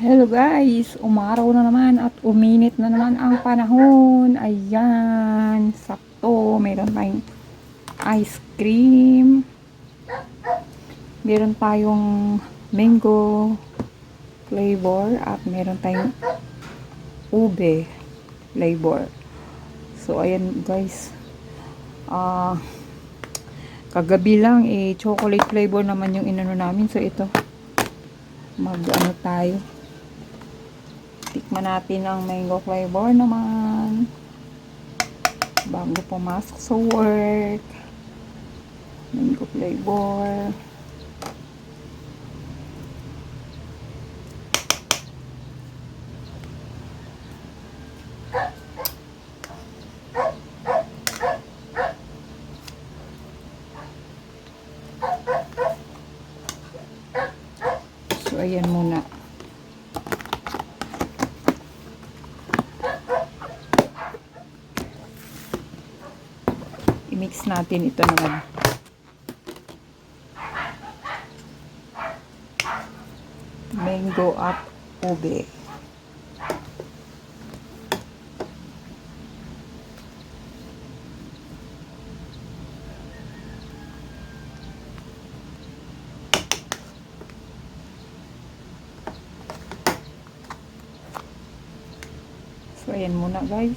Hello guys, umaraw na naman at uminit na naman ang panahon. Ayan, sakto. Meron tayong ice cream. Meron tayong mango flavor at meron tayong ube flavor. So ayan guys. Kagabi lang chocolate flavor naman yung inano namin. So ito, mag-ano tayo. Tikman natin ang mango flavor naman bago pumasok sa work. Mango flavor. So ayan muna. I-mix natin ito naman. Mango at ube. So ayan muna guys.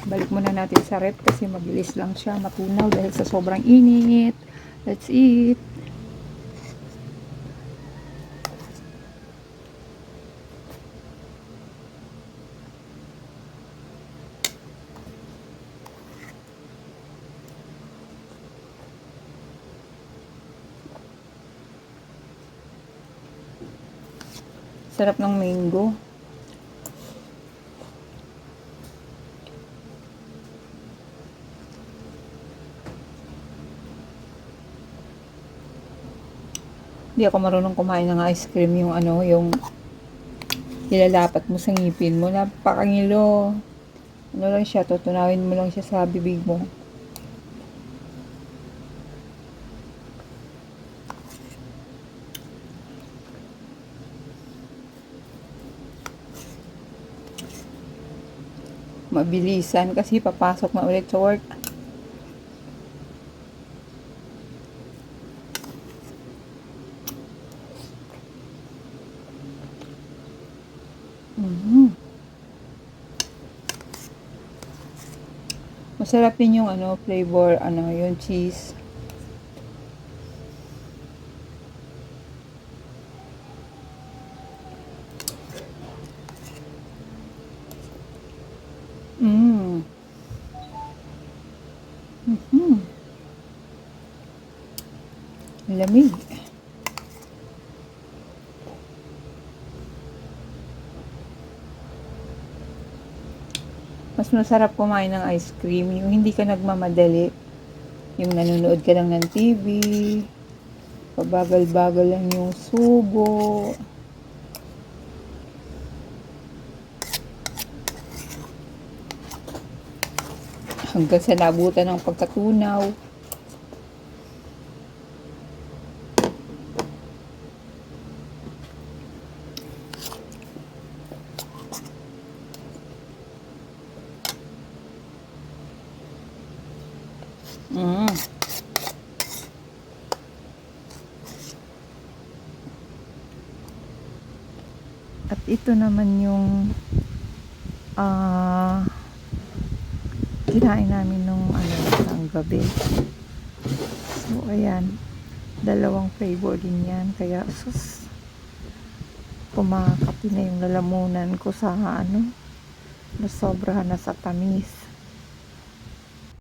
Balik muna natin sa rep kasi mabilis lang siya matunaw dahil sa sobrang init. Let's eat. Sarap ng mango. Hindi ako marunong kumain ng ice cream, yung ano, yung ilalapat mo sa ngipin mo. Napakangilo. Ano lang siya, tutunawin mo lang siya sa bibig mo. Mabilisan kasi papasok na ulit sa work. Masarap din yung ano, flavor, ano, yung cheese. Lamig. Mas masarap kumain ng ice cream yung hindi ka nagmamadali, yung nanonood ka lang ng TV, pabagal-bagal lang yung subo. Hanggang sa nabutan ng pagkatunaw. At ito naman yung kinain namin nung ang gabi. So ayan, dalawang flavor din yan, kaya sus, kumakati na yung lalamunan ko sa nasobrahan na sa tamis.